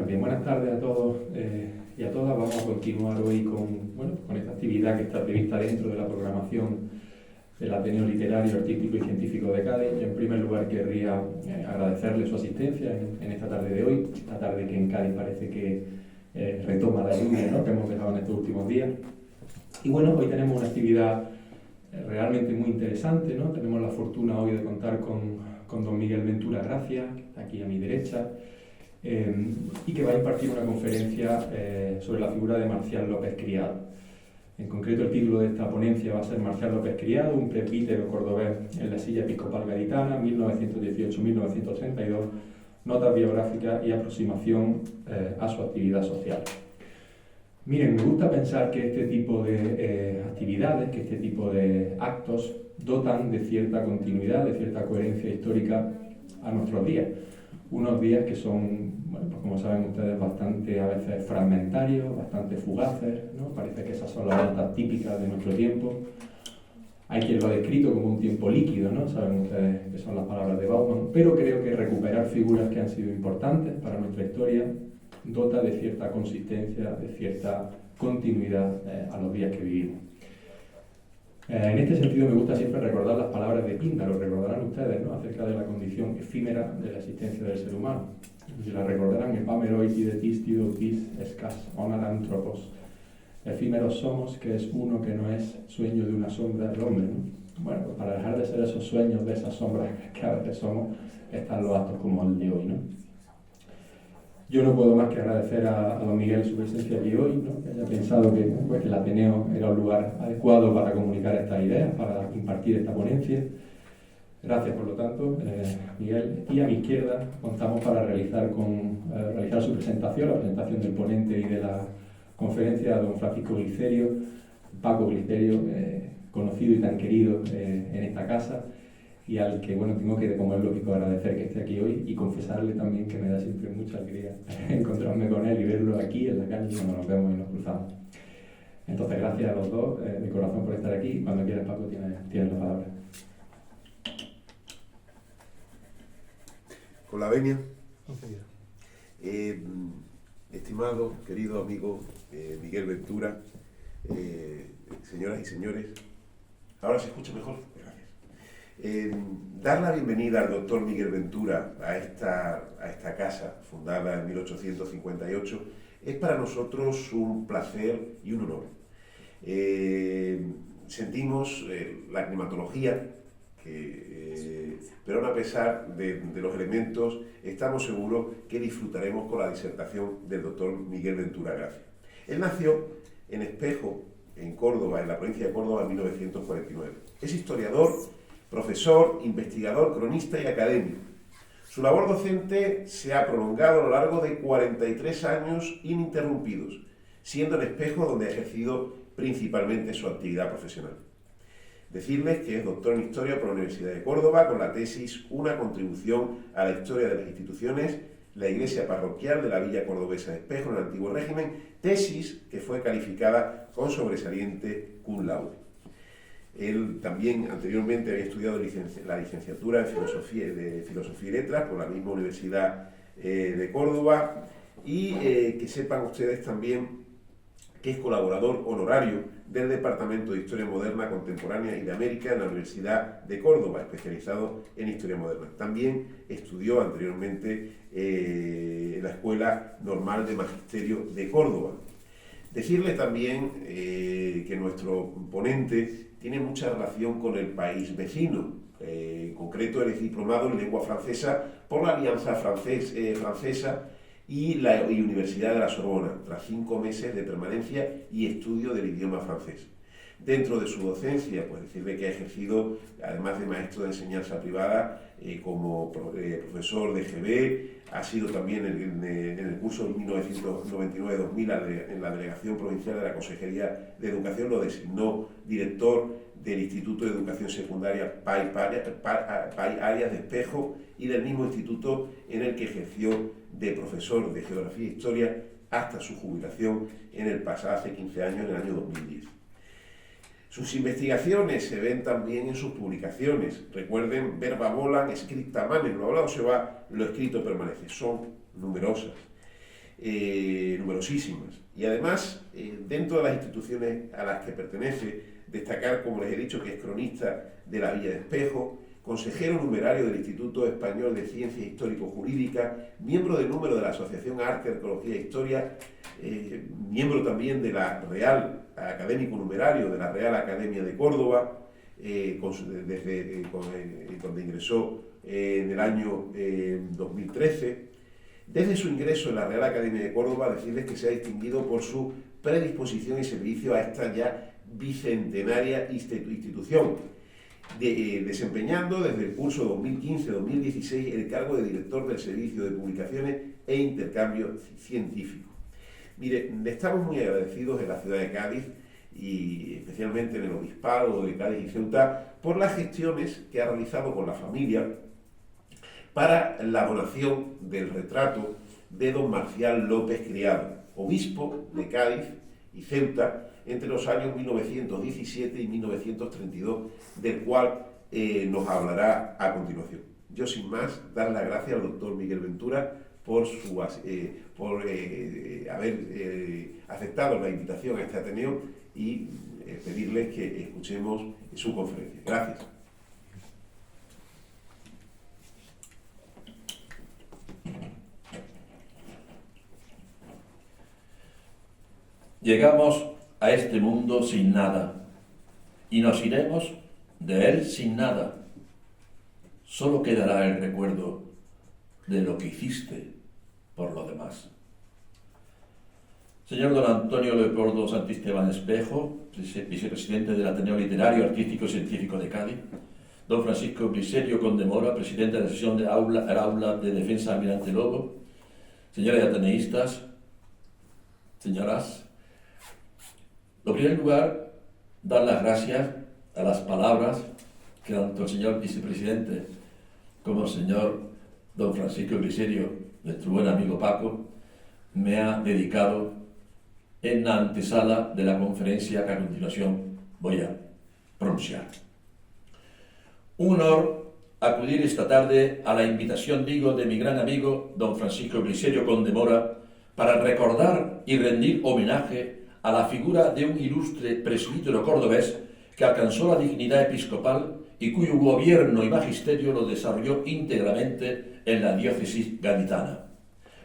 Bien, buenas tardes a todos y a todas. Vamos a continuar hoy con esta actividad que está prevista dentro de la programación del Ateneo Literario, Artístico y Científico de Cádiz. Yo, en primer lugar, querría agradecerle su asistencia en esta tarde de hoy, esta tarde que en Cádiz parece que retoma la lluvia, ¿no?, que hemos dejado en estos últimos días. Y bueno, hoy tenemos una actividad realmente muy interesante, ¿no? Tenemos la fortuna hoy de contar con don Miguel Ventura Gracia, que está aquí a mi derecha, y que va a impartir una conferencia sobre la figura de Marcial López Criado. En concreto, el título de esta ponencia va a ser Marcial López Criado, un presbítero cordobés en la silla episcopal gaditana, 1918-1932, notas biográficas y aproximación a su actividad social. Miren, me gusta pensar que este tipo de actividades, que este tipo de actos dotan de cierta continuidad, de cierta coherencia histórica a nuestros días. Unos días que son, bueno, pues como saben ustedes, bastante a veces fragmentarios, bastante fugaces, ¿no? Parece que esas son las datas típicas de nuestro tiempo. Hay quien lo ha descrito como un tiempo líquido, ¿no? Saben ustedes que son las palabras de Bauman, pero creo que recuperar figuras que han sido importantes para nuestra historia dota de cierta consistencia, de cierta continuidad a los días que vivimos. En este sentido me gusta siempre recordar las palabras de Píndaro, recordarán ustedes, ¿no?, acerca de la condición efímera de la existencia del ser humano. Si la recordarán, epameroi de tis tidotis escas onar anthropos. Efímeros somos, que es uno que no es sueño de una sombra del hombre, ¿no? Bueno, pues para dejar de ser esos sueños de esas sombras que a veces somos, están los actos como el de hoy, ¿no? Yo no puedo más que agradecer a don Miguel su presencia aquí hoy, ¿no?, que haya pensado que el Ateneo era un lugar adecuado para comunicar estas ideas, para impartir esta ponencia. Gracias, por lo tanto, Miguel. Y a mi izquierda contamos para realizar su presentación, la presentación del ponente y de la conferencia, don Francisco Glicerio, Paco Glicerio, conocido y tan querido en esta casa, y al que, bueno, tengo que, como es lógico, agradecer que esté aquí hoy y confesarle también que me da siempre mucha alegría encontrarme con él y verlo aquí en la calle cuando nos vemos y nos cruzamos. Entonces, gracias a los dos de corazón por estar aquí. Cuando quieras, Paco, tienes la palabra. Con la venia. Estimado, querido amigo Miguel Ventura, señoras y señores, ¿ahora se escucha mejor? Dar la bienvenida al doctor Miguel Ventura a esta casa, fundada en 1858, es para nosotros un placer y un honor. Sentimos la climatología, pero a pesar de los elementos, estamos seguros que disfrutaremos con la disertación del doctor Miguel Ventura Gracia. Él nació en Espejo, en Córdoba, en la provincia de Córdoba, en 1949. Es historiador, profesor, investigador, cronista y académico. Su labor docente se ha prolongado a lo largo de 43 años ininterrumpidos, siendo el Espejo donde ha ejercido principalmente su actividad profesional. Decirles que es doctor en Historia por la Universidad de Córdoba con la tesis Una contribución a la historia de las instituciones, la iglesia parroquial de la villa cordobesa de Espejo en el antiguo régimen, tesis que fue calificada con sobresaliente cum laude. Él también anteriormente había estudiado la licenciatura en Filosofía y Letras por la misma Universidad de Córdoba y que sepan ustedes también que es colaborador honorario del Departamento de Historia Moderna, Contemporánea y de América en la Universidad de Córdoba, especializado en Historia Moderna. También estudió anteriormente en la Escuela Normal de Magisterio de Córdoba. Decirle también que nuestro ponente tiene mucha relación con el país vecino. En concreto, él es diplomado en lengua francesa por la Alianza Francesa y la Universidad de la Sorbona, tras 5 meses de permanencia y estudio del idioma francés. Dentro de su docencia, pues decirle que ha ejercido, además de maestro de enseñanza privada, como profesor de GB, ha sido también en el curso 1999-2000 en la Delegación Provincial de la Consejería de Educación, lo designó director del Instituto de Educación Secundaria PAI Arias de Espejo y del mismo instituto en el que ejerció de profesor de Geografía e Historia hasta su jubilación hace 15 años, en el año 2010. Sus investigaciones se ven también en sus publicaciones. Recuerden, verba volan, scripta manen, lo hablado se va, lo escrito permanece. Son numerosas. numerosísimas. Y además, dentro de las instituciones a las que pertenece, destacar, como les he dicho, que es cronista de la Villa de Espejo, consejero numerario del Instituto Español de Ciencias Histórico-Jurídicas, miembro del número de la Asociación Arte, Arqueología e Historia, miembro también de la Real Académico Numerario de la Real Academia de Córdoba, desde donde ingresó en el año 2013. Desde su ingreso en la Real Academia de Córdoba, decirles que se ha distinguido por su predisposición y servicio a esta ya bicentenaria institución, desempeñando desde el curso 2015-2016 el cargo de director del Servicio de Publicaciones e Intercambio Científico. Mire, estamos muy agradecidos en la ciudad de Cádiz y especialmente en el Obispado de Cádiz y Ceuta por las gestiones que ha realizado con la familia para la donación del retrato de don Marcial López Criado, obispo de Cádiz y Ceuta entre los años 1917 y 1932, del cual nos hablará a continuación. Yo, sin más, dar las gracias al doctor Miguel Ventura por haber aceptado la invitación a este Ateneo y pedirles que escuchemos su conferencia. Gracias. Llegamos a este mundo sin nada y nos iremos de él sin nada. Solo quedará el recuerdo de lo que hiciste por lo demás. Señor don Antonio Leopoldo Santisteban Espejo, vicepresidente del Ateneo Literario, Artístico y Científico de Cádiz. Don Francisco Briserio Condemora, presidente de la sesión de Aula de Defensa Almirante Lobo. Señores ateneístas, señoras, en primer lugar, dar las gracias a las palabras que tanto el señor vicepresidente como el señor don Francisco Briserio, nuestro buen amigo Paco, me ha dedicado en la antesala de la conferencia que a continuación voy a pronunciar. Un honor acudir esta tarde a la invitación, digo, de mi gran amigo don Francisco Briserio Condemora para recordar y rendir homenaje a la figura de un ilustre presbítero cordobés que alcanzó la dignidad episcopal y cuyo gobierno y magisterio lo desarrolló íntegramente en la diócesis gaditana.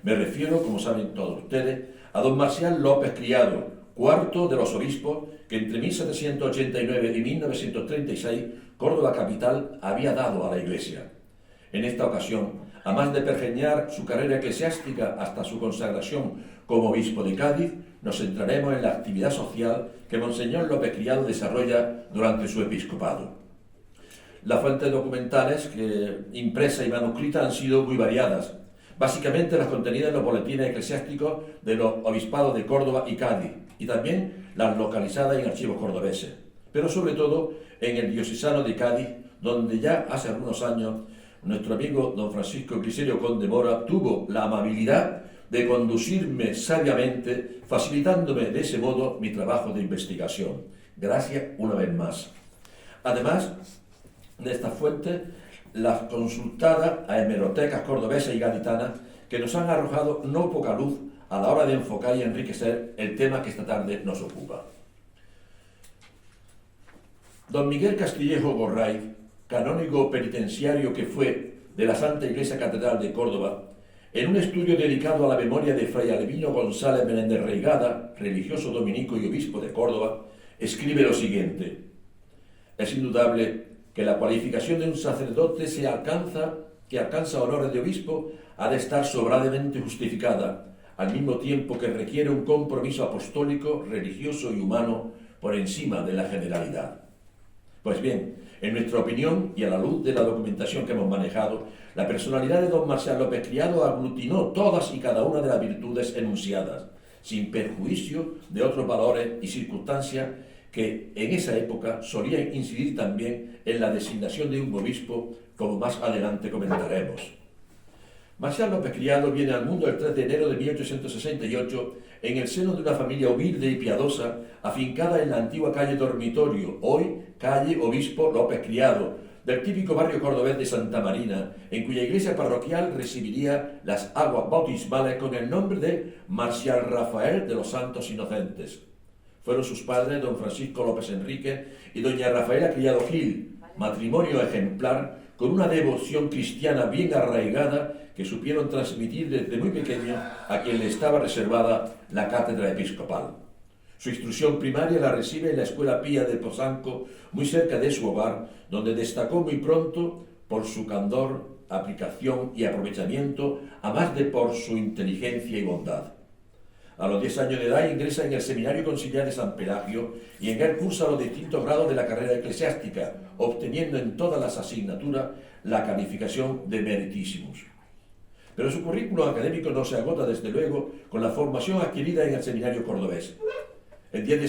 Me refiero, como saben todos ustedes, a don Marcial López Criado, cuarto de los obispos que entre 1789 y 1936 Córdoba capital había dado a la Iglesia. En esta ocasión, a más de pergeñar su carrera eclesiástica hasta su consagración como obispo de Cádiz, nos centraremos en la actividad social que Monseñor López Criado desarrolla durante su episcopado. Las fuentes documentales, impresas y manuscritas, han sido muy variadas. Básicamente las contenidas en los boletines eclesiásticos de los obispados de Córdoba y Cádiz, y también las localizadas en archivos cordobeses, pero sobre todo en el diocesano de Cádiz, donde ya hace algunos años nuestro amigo don Francisco Briserio Condemora tuvo la amabilidad de conducirme sabiamente, facilitándome de ese modo mi trabajo de investigación. Gracias una vez más. Además de estas fuentes, las consultadas a hemerotecas cordobesas y gaditanas que nos han arrojado no poca luz a la hora de enfocar y enriquecer el tema que esta tarde nos ocupa. Don Miguel Castillejo Gorray, canónigo penitenciario que fue de la Santa Iglesia Catedral de Córdoba, en un estudio dedicado a la memoria de Fray Albino González Menéndez Reigada, religioso dominico y obispo de Córdoba, escribe lo siguiente: es indudable que la cualificación de un sacerdote que alcanza honores de obispo ha de estar sobradamente justificada, al mismo tiempo que requiere un compromiso apostólico, religioso y humano por encima de la generalidad. Pues bien, en nuestra opinión y a la luz de la documentación que hemos manejado, la personalidad de don Marcial López Criado aglutinó todas y cada una de las virtudes enunciadas, sin perjuicio de otros valores y circunstancias que en esa época solían incidir también en la designación de un obispo, como más adelante comentaremos. Marcial López Criado viene al mundo el 3 de enero de 1868 en el seno de una familia humilde y piadosa, afincada en la antigua calle Dormitorio, hoy calle Obispo López Criado, del típico barrio cordobés de Santa Marina, en cuya iglesia parroquial recibiría las aguas bautismales con el nombre de Marcial Rafael de los Santos Inocentes. Fueron sus padres, don Francisco López Enrique y doña Rafaela Criado Gil, matrimonio ejemplar con una devoción cristiana bien arraigada que supieron transmitir desde muy pequeño a quien le estaba reservada la cátedra episcopal. Su instrucción primaria la recibe en la Escuela Pía de Posanco, muy cerca de su hogar, donde destacó muy pronto por su candor, aplicación y aprovechamiento, a más de por su inteligencia y bondad. A los 10 años de edad ingresa en el Seminario Conciliar de San Pelagio y en él cursa los distintos grados de la carrera eclesiástica, obteniendo en todas las asignaturas la calificación de Meritísimos. Pero su currículo académico no se agota, desde luego, con la formación adquirida en el Seminario Cordobés. El 10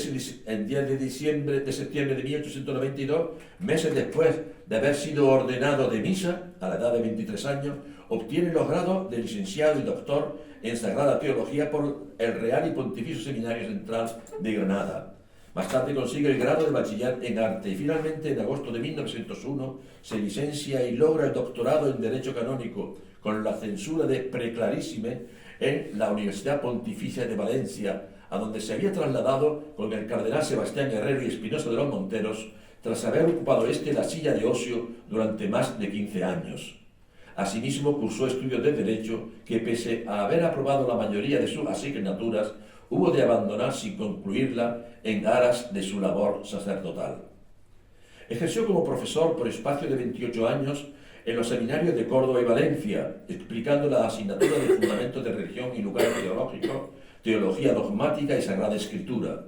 de septiembre de 1892, meses después de haber sido ordenado de misa, a la edad de 23 años, obtiene los grados de licenciado y doctor en Sagrada Teología por el Real y Pontificio Seminario Central de Granada. Más tarde consigue el grado de bachiller en arte y finalmente en agosto de 1901 se licencia y logra el doctorado en Derecho Canónico con la censura de Preclarissime en la Universidad Pontificia de Valencia, a donde se había trasladado con el cardenal Sebastián Herrero y Espinosa de los Monteros tras haber ocupado la silla de Ocio durante más de 15 años. Asimismo, cursó estudios de Derecho que, pese a haber aprobado la mayoría de sus asignaturas, hubo de abandonar sin concluirla en aras de su labor sacerdotal. Ejerció como profesor por espacio de 28 años en los seminarios de Córdoba y Valencia, explicando la asignatura de Fundamentos de Religión y Lugares Teológicos, Teología Dogmática y Sagrada Escritura.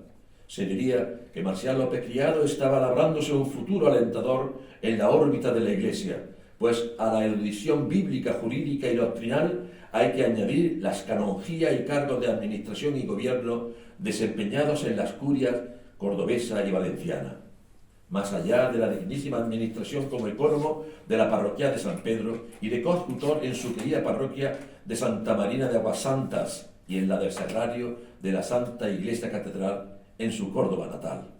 Se diría que Marcial López Criado estaba labrándose un futuro alentador en la órbita de la Iglesia, pues a la erudición bíblica, jurídica y doctrinal hay que añadir las canonjías y cargos de administración y gobierno desempeñados en las curias cordobesa y valenciana. Más allá de la dignísima administración como ecónomo de la parroquia de San Pedro y de coadjutor en su querida parroquia de Santa Marina de Aguasantas y en la del Sagrario de la Santa Iglesia Catedral en su Córdoba natal.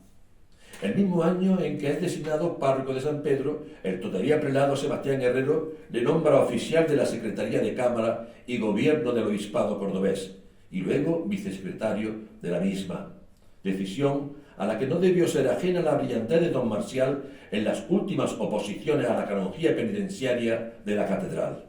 El mismo año en que es designado párroco de San Pedro, el todavía prelado Sebastián Herrero le nombra oficial de la Secretaría de Cámara y Gobierno del Obispado Cordobés y luego vicesecretario de la misma, decisión a la que no debió ser ajena la brillantez de don Marcial en las últimas oposiciones a la canonjía penitenciaria de la catedral.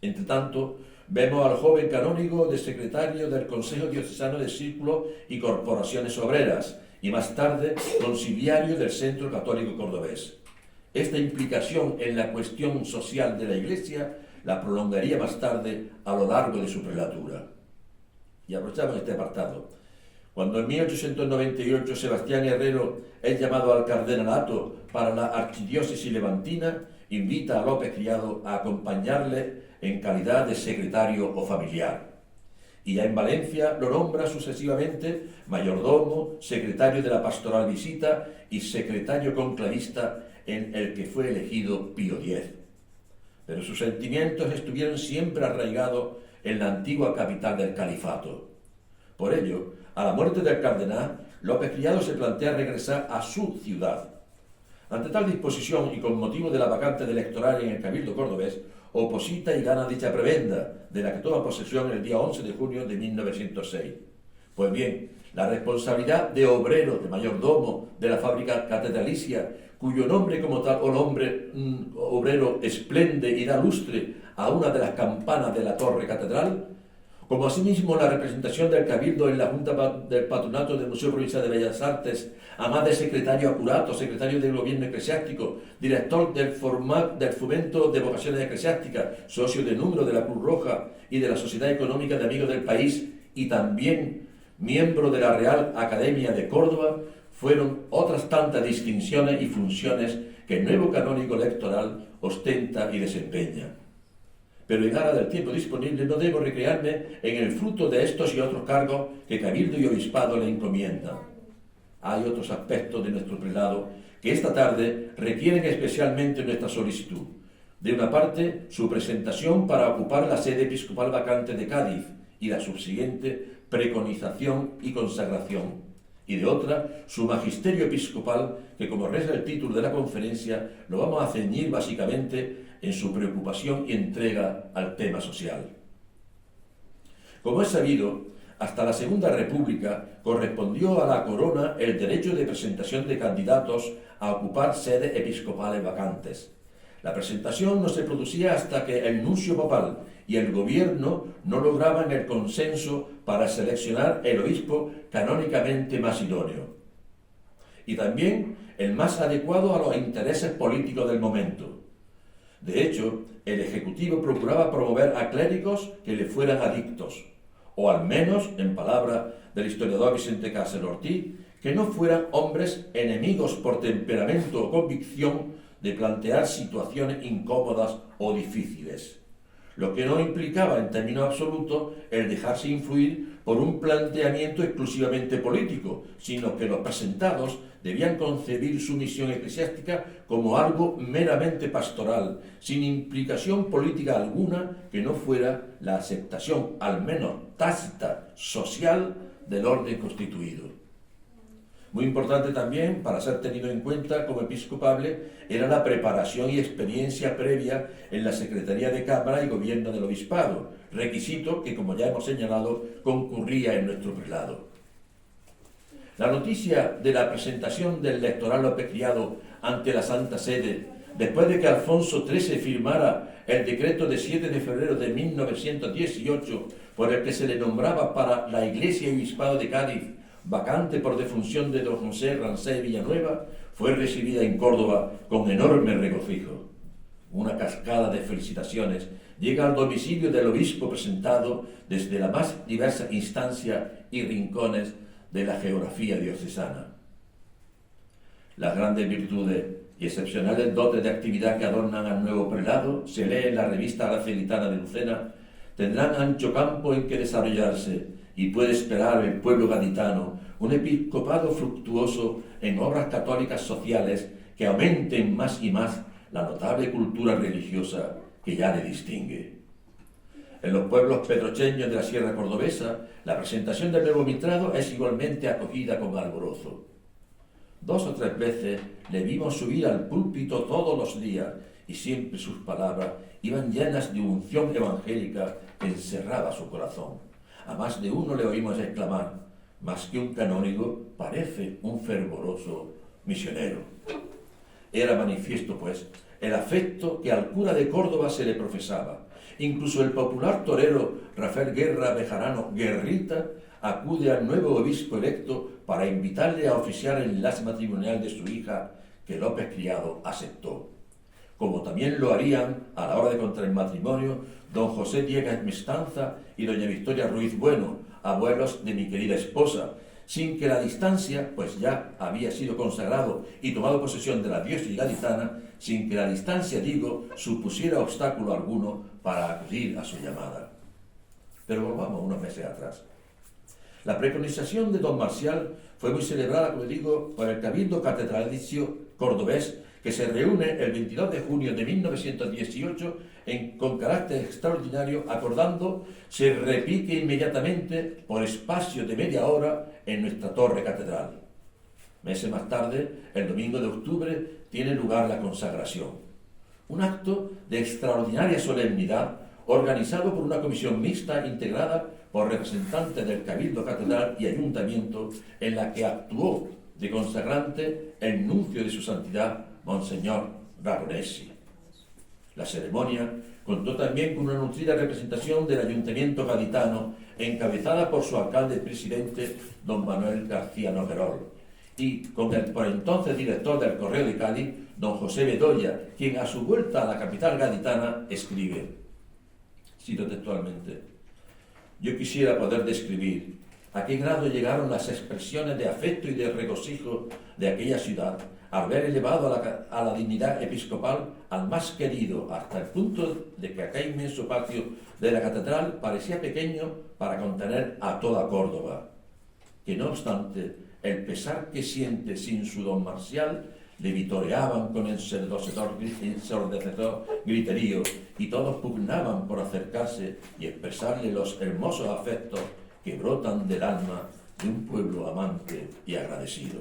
Entretanto, vemos al joven canónigo de secretario del Consejo Diocesano de Círculos y Corporaciones Obreras y más tarde conciliario del Centro Católico Cordobés. Esta implicación en la cuestión social de la Iglesia la prolongaría más tarde a lo largo de su prelatura. Y aprovechamos este apartado. Cuando en 1898 Sebastián Herrero es llamado al cardenalato para la archidiócesis levantina, invita a López Criado a acompañarle en calidad de secretario o familiar. Y ya en Valencia lo nombra sucesivamente mayordomo, secretario de la Pastoral Visita y secretario conclavista en el que fue elegido Pío X. Pero sus sentimientos estuvieron siempre arraigados en la antigua capital del califato. Por ello, a la muerte del cardenal, López Criado se plantea regresar a su ciudad. Ante tal disposición y con motivo de la vacante electoral en el Cabildo Cordobés, oposita y gana dicha prebenda, de la que toma posesión el día 11 de junio de 1906. Pues bien, la responsabilidad de obrero, de mayordomo de la fábrica catedralicia, cuyo nombre como tal o nombre obrero esplende y da lustre a una de las campanas de la torre catedral, como asimismo la representación del Cabildo en la Junta del Patronato del Museo Provincial de Bellas Artes, además de secretario acurato, secretario del Gobierno Eclesiástico, director del Fomento de Vocaciones Eclesiásticas, socio de número de la Cruz Roja y de la Sociedad Económica de Amigos del País y también miembro de la Real Academia de Córdoba, fueron otras tantas distinciones y funciones que el nuevo canónigo electoral ostenta y desempeña. Pero en aras del tiempo disponible no debo recrearme en el fruto de estos y otros cargos que Cabildo y Obispado le encomiendan. Hay otros aspectos de nuestro prelado que esta tarde requieren especialmente nuestra solicitud. De una parte, su presentación para ocupar la sede episcopal vacante de Cádiz y la subsiguiente preconización y consagración. y de otra, su magisterio episcopal, que como reza el título de la conferencia, lo vamos a ceñir básicamente en su preocupación y entrega al tema social. Como es sabido, hasta la Segunda República correspondió a la corona el derecho de presentación de candidatos a ocupar sedes episcopales vacantes. La presentación no se producía hasta que el nuncio papal y el gobierno no lograban el consenso para seleccionar el obispo canónicamente más idóneo y también el más adecuado a los intereses políticos del momento. De hecho, el Ejecutivo procuraba promover a clérigos que le fueran adictos, o al menos, en palabra del historiador Vicente Cáceres Ortiz, que no fueran hombres enemigos por temperamento o convicción de plantear situaciones incómodas o difíciles, lo que no implicaba en términos absolutos el dejarse influir por un planteamiento exclusivamente político, sino que los presentados debían concebir su misión eclesiástica como algo meramente pastoral, sin implicación política alguna que no fuera la aceptación, al menos tácita, social, del orden constituido. Muy importante también, para ser tenido en cuenta como episcopable, era la preparación y experiencia previa en la Secretaría de Cámara y Gobierno del Obispado, requisito que, como ya hemos señalado, concurría en nuestro prelado. La noticia de la presentación del lectoral López Criado ante la Santa Sede, después de que Alfonso XIII firmara el decreto de 7 de febrero de 1918, por el que se le nombraba para la Iglesia y Obispado de Cádiz, vacante por defunción de don José Rancé Villanueva, fue recibida en Córdoba con enorme regocijo. Una cascada de felicitaciones llega al domicilio del obispo presentado desde la más diversa instancia y rincones de la geografía diocesana. Las grandes virtudes y excepcionales dotes de actividad que adornan al nuevo prelado, se lee en la revista Aracelitana de Lucena, tendrán ancho campo en que desarrollarse, y puede esperar el pueblo gaditano un episcopado fructuoso en obras católicas sociales que aumenten más y más la notable cultura religiosa que ya le distingue. En los pueblos pedrocheños de la Sierra Cordobesa, la presentación del nuevo mitrado es igualmente acogida con alborozo. 2 o 3 veces le vimos subir al púlpito todos los días y siempre sus palabras iban llenas de unción evangélica que encerraba su corazón. A más de uno le oímos exclamar: más que un canónigo, parece un fervoroso misionero. Era manifiesto, pues, el afecto que al cura de Córdoba se le profesaba. Incluso el popular torero Rafael Guerra Bejarano Guerrita acude al nuevo obispo electo para invitarle a oficiar el enlace matrimonial de su hija, que López Criado aceptó. Como también lo harían, a la hora de contraer matrimonio, don José Diegues Mestanza y doña Victoria Ruiz Bueno, abuelos de mi querida esposa, sin que la distancia, pues ya había sido consagrado y tomado posesión de la diócesis gaditana, sin que la distancia, digo, supusiera obstáculo alguno para acudir a su llamada. Pero volvamos unos meses atrás. La preconización de don Marcial fue muy celebrada, como digo, por el Cabildo Catedralicio cordobés, que se reúne el 22 de junio de 1918 con carácter extraordinario, acordando se repique inmediatamente por espacio de media hora en nuestra torre catedral. Meses más tarde, el domingo de octubre, tiene lugar la consagración. Un acto de extraordinaria solemnidad organizado por una comisión mixta integrada por representantes del Cabildo Catedral y Ayuntamiento, en la que actuó de consagrante el nuncio de su santidad, Monseñor Ragonesi. La ceremonia contó también con una nutrida representación del Ayuntamiento gaditano, encabezada por su alcalde presidente, don Manuel García Noguerol, y con el por entonces director del Correo de Cádiz, don José Bedoya, quien a su vuelta a la capital gaditana escribe, cito textualmente: yo quisiera poder describir a qué grado llegaron las expresiones de afecto y de regocijo de aquella ciudad al ver elevado a la dignidad episcopal al más querido, hasta el punto de que aquel inmenso patio de la catedral parecía pequeño para contener a toda Córdoba, que no obstante el pesar que siente sin su don Marcial le vitoreaban con ensordecedor griterío, y todos pugnaban por acercarse y expresarle los hermosos afectos que brotan del alma de un pueblo amante y agradecido.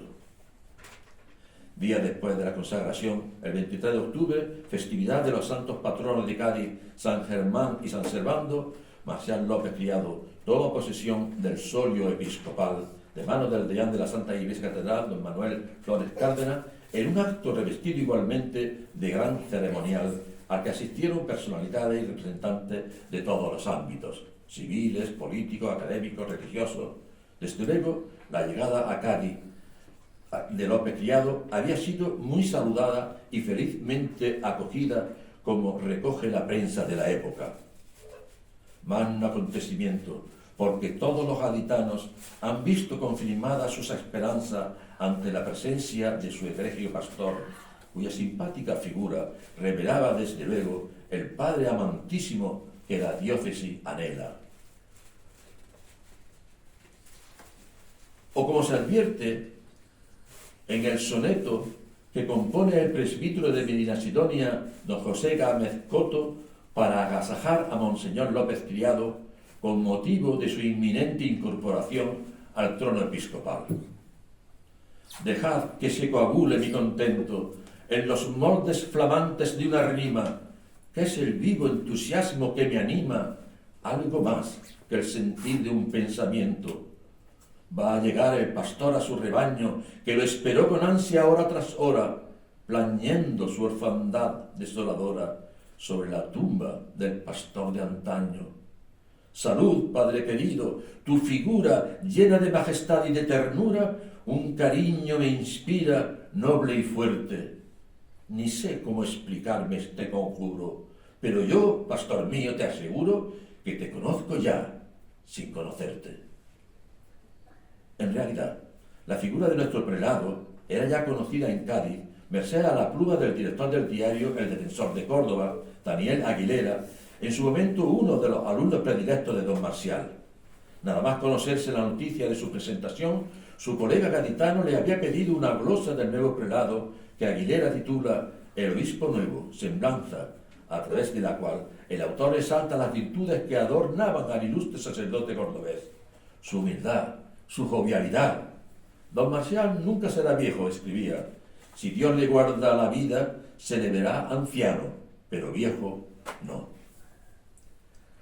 Días después de la consagración, el 23 de octubre, festividad de los santos patronos de Cádiz, San Germán y San Servando, Marcial López Criado toma posesión del solio episcopal de manos del deán de la Santa Iglesia Catedral, don Manuel Flores Cárdenas, en un acto revestido igualmente de gran ceremonial al que asistieron personalidades y representantes de todos los ámbitos, civiles, políticos, académicos, religiosos. Desde luego, la llegada a Cádiz de López Criado había sido muy saludada y felizmente acogida, como recoge la prensa de la época. Magno acontecimiento, porque todos los gaditanos han visto confirmada sus esperanzas ante la presencia de su egregio pastor, cuya simpática figura revelaba desde luego el Padre amantísimo que la diócesis anhela. O como se advierte en el soneto que compone el presbítero de Medinasidonia, don José Gámez Coto, para agasajar a Monseñor López Criado con motivo de su inminente incorporación al trono episcopal. Dejad que se coagule mi contento en los moldes flamantes de una rima, que es el vivo entusiasmo que me anima, algo más que el sentir de un pensamiento. Va a llegar el pastor a su rebaño, que lo esperó con ansia hora tras hora, plañendo su orfandad desoladora sobre la tumba del pastor de antaño. Salud, Padre querido, tu figura llena de majestad y de ternura, un cariño me inspira noble y fuerte. Ni sé cómo explicarme este conjuro, pero yo, pastor mío, te aseguro que te conozco ya, sin conocerte. En realidad, la figura de nuestro prelado era ya conocida en Cádiz, merced a la pluma del director del diario El Defensor de Córdoba, Daniel Aguilera, en su momento uno de los alumnos predilectos de don Marcial. Nada más conocerse la noticia de su presentación, su colega gaditano le había pedido una glosa del nuevo prelado que Aguilera titula El Obispo Nuevo, Semblanza, a través de la cual el autor resalta las virtudes que adornaban al ilustre sacerdote cordobés: su humildad, su jovialidad. Don Marcial nunca será viejo, escribía. Si Dios le guarda la vida, se le verá anciano, pero viejo no.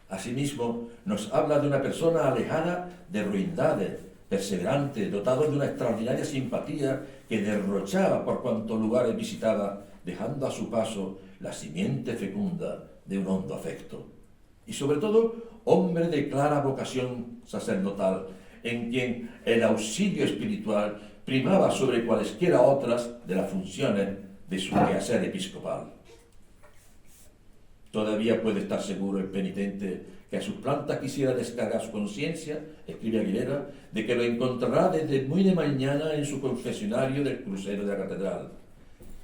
Asimismo, nos habla de una persona alejada de ruindades, perseverante, dotado de una extraordinaria simpatía que derrochaba por cuantos lugares visitaba, dejando a su paso la simiente fecunda de un hondo afecto. Y sobre todo, hombre de clara vocación sacerdotal, en quien el auxilio espiritual primaba sobre cualesquiera otras de las funciones de su quehacer episcopal. Todavía puede estar seguro el penitente que a sus plantas quisiera descargar su conciencia, escribe Aguilera, de que lo encontrará desde muy de mañana en su confesionario del crucero de la catedral.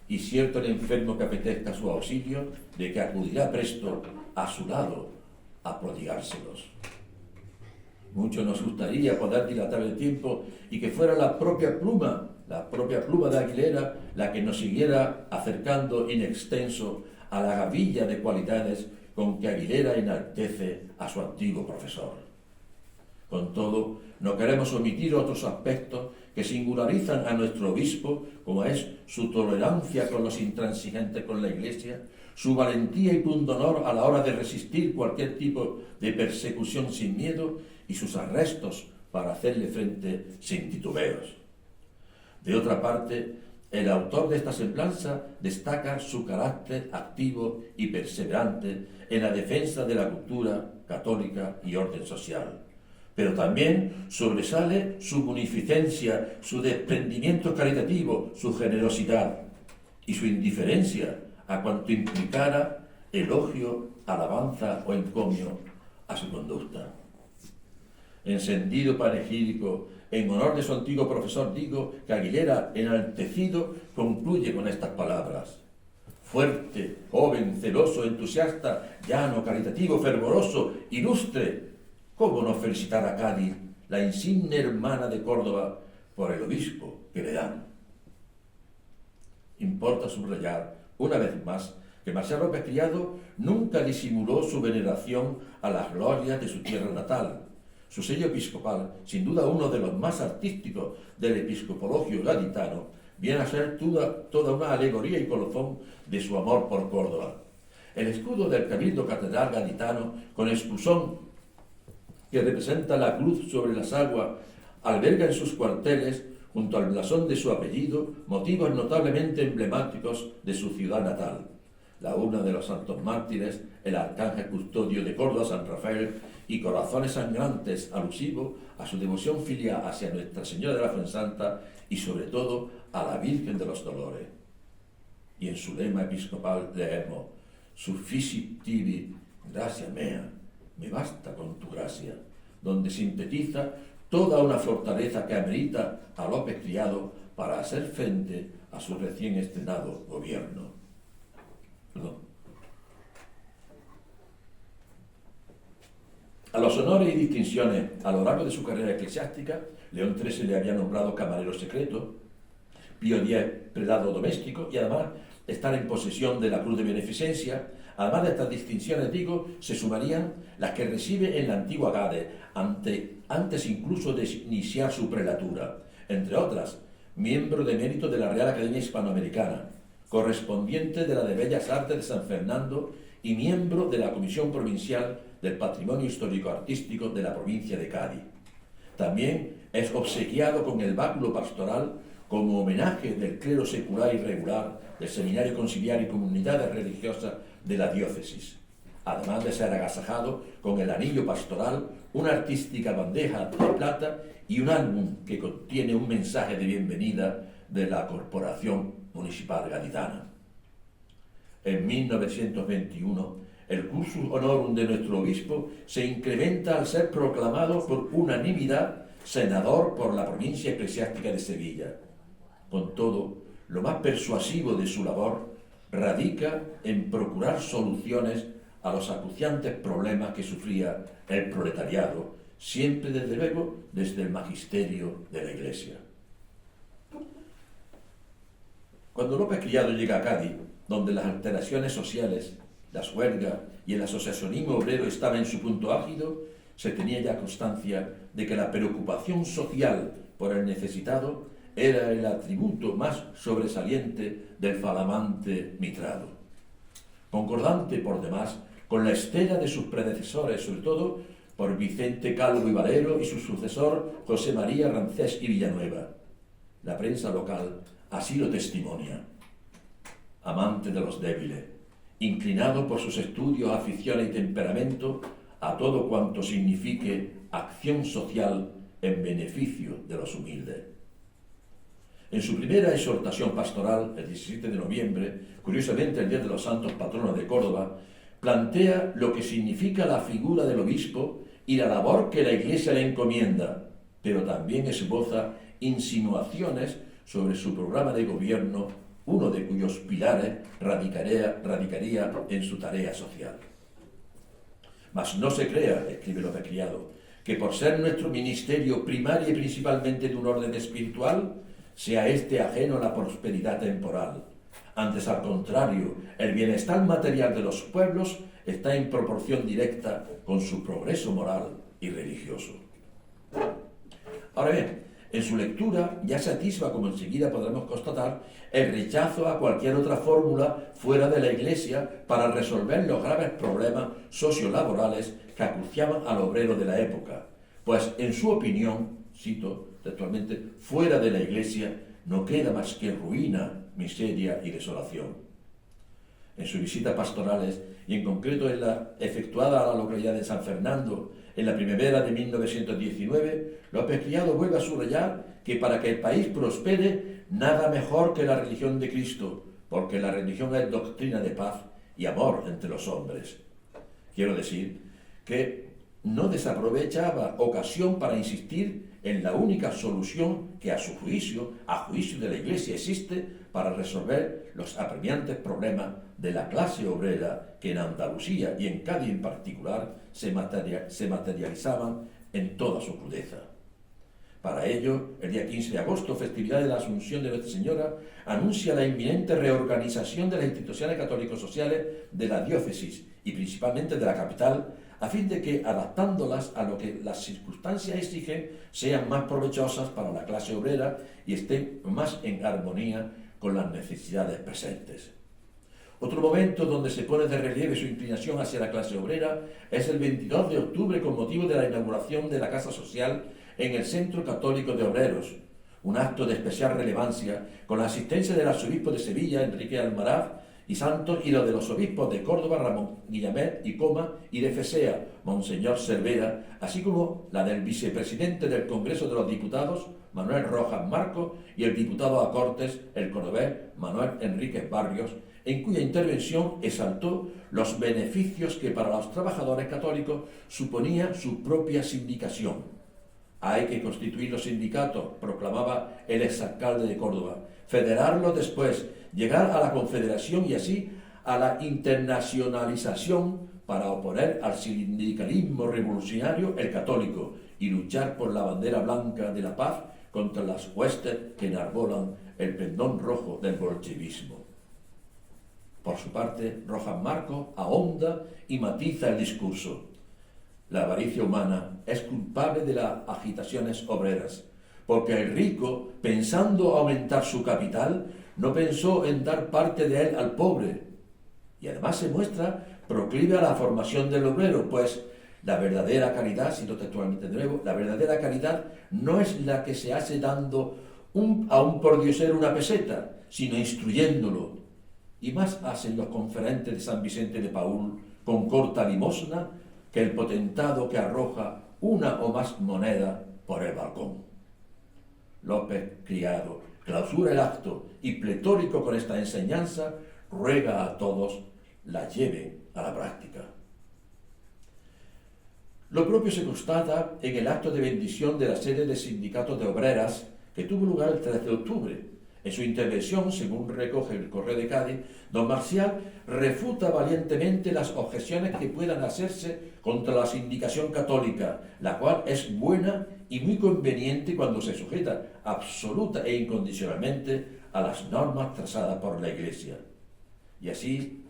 Y cierto el enfermo que apetezca su auxilio, de que acudirá presto a su lado a prodigárselos. Mucho nos gustaría poder dilatar el tiempo y que fuera la propia pluma de Aguilera, la que nos siguiera acercando in extenso a la gavilla de cualidades con que Aguilera enaltece a su antiguo profesor. Con todo, no queremos omitir otros aspectos que singularizan a nuestro obispo, como es su tolerancia con los intransigentes con la Iglesia, su valentía y pundonor a la hora de resistir cualquier tipo de persecución sin miedo y sus arrestos para hacerle frente sin titubeos. De otra parte, el autor de esta semblanza destaca su carácter activo y perseverante en la defensa de la cultura católica y orden social. Pero también sobresale su munificencia, su desprendimiento caritativo, su generosidad y su indiferencia a cuanto implicara elogio, alabanza o encomio a su conducta. En sentido panegírico, en honor de su antiguo profesor, digo que Aguilera, enaltecido, concluye con estas palabras: fuerte, joven, celoso, entusiasta, llano, caritativo, fervoroso, ilustre. ¿Cómo no felicitar a Cádiz, la insigne hermana de Córdoba, por el obispo que le dan? Importa subrayar, una vez más, que Marcial López Criado nunca disimuló su veneración a las glorias de su tierra natal. su sello episcopal, sin duda uno de los más artísticos del episcopologio gaditano, viene a ser toda una alegoría y colofón de su amor por Córdoba. El escudo del Cabildo Catedral gaditano, con escusón que representa la cruz sobre las aguas, alberga en sus cuarteles, junto al blasón de su apellido, motivos notablemente emblemáticos de su ciudad natal. La urna de los santos mártires, el arcángel custodio de Córdoba, San Rafael, y corazones sangrantes alusivos a su devoción filial hacia Nuestra Señora de la Fuensanta y sobre todo a la Virgen de los Dolores. Y en su lema episcopal leemos: Sufficit tibi gracia mea, me basta con tu gracia, donde sintetiza toda una fortaleza que amerita a López Criado para hacer frente a su recién estrenado gobierno. A los honores y distinciones a lo largo de su carrera eclesiástica, León XIII le había nombrado camarero secreto, Pío X prelado doméstico y además estar en posesión de la Cruz de Beneficencia. Además de estas distinciones, se sumarían las que recibe en la antigua Gades, antes incluso de iniciar su prelatura. Entre otras, miembro de mérito de la Real Academia Hispanoamericana, correspondiente de la de Bellas Artes de San Fernando y miembro de la Comisión Provincial del Patrimonio Histórico-Artístico de la provincia de Cádiz. También es obsequiado con el báculo pastoral como homenaje del clero secular y regular del Seminario Conciliar y Comunidades Religiosas de la diócesis, además de ser agasajado con el anillo pastoral, una artística bandeja de plata y un álbum que contiene un mensaje de bienvenida de la Corporación Municipal Gaditana. En 1921, el cursus honorum de nuestro obispo se incrementa al ser proclamado por unanimidad senador por la provincia eclesiástica de Sevilla. Con todo, lo más persuasivo de su labor radica en procurar soluciones a los acuciantes problemas que sufría el proletariado, siempre desde luego desde el magisterio de la Iglesia. Cuando López Criado llega a Cádiz, donde las alteraciones sociales, las huelgas y el asociacionismo obrero estaban en su punto álgido, se tenía ya constancia de que la preocupación social por el necesitado era el atributo más sobresaliente del flamante mitrado. Concordante, por demás, con la estela de sus predecesores, sobre todo por Vicente Calvo y Valero y su sucesor José María Rancés y Villanueva. La prensa local así lo testimonia. Amante de los débiles, inclinado por sus estudios, aficiones y temperamento a todo cuanto signifique acción social en beneficio de los humildes. En su primera exhortación pastoral, el 17 de noviembre, curiosamente el Día de los Santos Patronos de Córdoba, plantea lo que significa la figura del obispo y la labor que la Iglesia le encomienda, pero también esboza insinuaciones sobre su programa de gobierno, uno de cuyos pilares radicaría en su tarea social. Mas no se crea, escribe López Criado, que por ser nuestro ministerio primaria y principalmente de un orden espiritual, sea este ajeno a la prosperidad temporal. Antes, al contrario, el bienestar material de los pueblos está en proporción directa con su progreso moral y religioso. Ahora bien, en su lectura ya se atisba, como enseguida podremos constatar, el rechazo a cualquier otra fórmula fuera de la Iglesia para resolver los graves problemas sociolaborales que acuciaban al obrero de la época. Pues, en su opinión, cito textualmente, fuera de la Iglesia no queda más que ruina, miseria y desolación. En sus visitas pastorales, y en concreto en la efectuada a la localidad de San Fernando en la primavera de 1919, López Criado vuelve a subrayar que para que el país prospere, nada mejor que la religión de Cristo, porque la religión es doctrina de paz y amor entre los hombres. Quiero decir que no desaprovechaba ocasión para insistir en la única solución que a juicio de la Iglesia existe para resolver los apremiantes problemas de la clase obrera que en Andalucía y en Cádiz en particular se materializaban en toda su crudeza. Para ello, el día 15 de agosto, festividad de la Asunción de Nuestra Señora, anuncia la inminente reorganización de las instituciones católico-sociales de la diócesis y principalmente de la capital, a fin de que, adaptándolas a lo que las circunstancias exigen, sean más provechosas para la clase obrera y estén más en armonía con las necesidades presentes. Otro momento donde se pone de relieve su inclinación hacia la clase obrera es el 22 de octubre con motivo de la inauguración de la Casa Social en el Centro Católico de Obreros, un acto de especial relevancia con la asistencia del arzobispo de Sevilla, Enrique Almaraz y Santos, y lo de los obispos de Córdoba, Ramón Guillamet y Coma, y de Fesea, Monseñor Cervera, así como la del vicepresidente del Congreso de los Diputados, Manuel Rojas Marcos, y el diputado a Cortes, el cordobés Manuel Enríquez Barrios, en cuya intervención exaltó los beneficios que para los trabajadores católicos suponía su propia sindicación. Hay que constituir los sindicatos, proclamaba el exalcalde de Córdoba, federarlos después, llegar a la confederación y así a la internacionalización para oponer al sindicalismo revolucionario el católico y luchar por la bandera blanca de la paz contra las huestes que enarbolan el pendón rojo del bolchevismo. Por su parte, Rojas Marcos ahonda y matiza el discurso. La avaricia humana es culpable de las agitaciones obreras, porque el rico, pensando aumentar su capital, no pensó en dar parte de él al pobre. Y además se muestra proclive a la formación del obrero, pues la verdadera caridad, cito textualmente de nuevo, la verdadera caridad no es la que se hace dando a un pordiosero una peseta, sino instruyéndolo. Y más hacen los conferentes de San Vicente de Paúl con corta limosna que el potentado que arroja una o más monedas por el balcón. López Criado clausura el acto y, pletórico con esta enseñanza, ruega a todos la lleven a la práctica. Lo propio se constata en el acto de bendición de la sede del Sindicato de Obreras que tuvo lugar el 13 de octubre. En su intervención, según recoge el Correo de Cádiz, don Marcial refuta valientemente las objeciones que puedan hacerse contra la sindicación católica, la cual es buena y muy conveniente cuando se sujeta absoluta e incondicionalmente a las normas trazadas por la Iglesia. Y así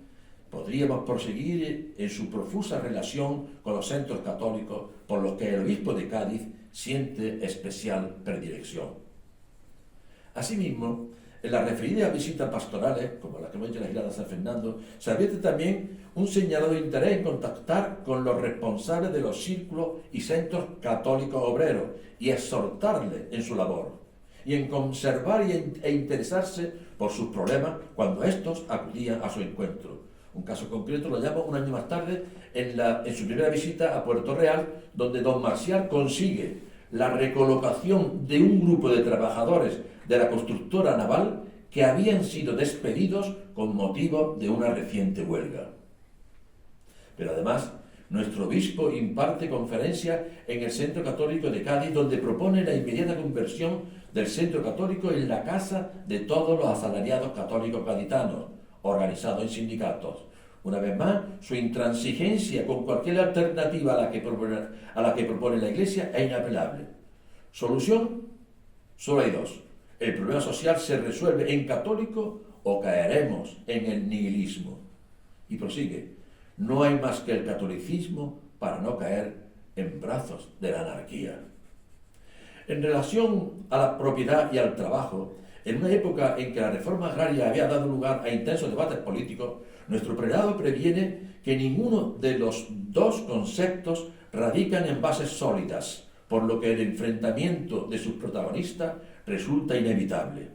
podríamos proseguir en su profusa relación con los centros católicos por los que el obispo de Cádiz siente especial predilección. Asimismo, en las referidas visitas pastorales, como la que hemos hecho en la Girada de San Fernando, se advierte también un señalado interés en contactar con los responsables de los círculos y centros católicos obreros y exhortarles en su labor, y en conservar e interesarse por sus problemas cuando éstos acudían a su encuentro. Un caso concreto lo llamo un año más tarde en su primera visita a Puerto Real, donde don Marcial consigue la recolocación de un grupo de trabajadores de la constructora naval que habían sido despedidos con motivo de una reciente huelga. Pero además, nuestro obispo imparte conferencias en el Centro Católico de Cádiz, donde propone la inmediata conversión del Centro Católico en la casa de todos los asalariados católicos gaditanos, organizados en sindicatos. Una vez más, su intransigencia con cualquier alternativa a la que propone la Iglesia es inapelable. Solución, solo hay dos. El problema social se resuelve en católico o caeremos en el nihilismo. Y prosigue, no hay más que el catolicismo para no caer en brazos de la anarquía. En relación a la propiedad y al trabajo, en una época en que la reforma agraria había dado lugar a intensos debates políticos, nuestro prelado previene que ninguno de los dos conceptos radican en bases sólidas, por lo que el enfrentamiento de sus protagonistas resulta inevitable.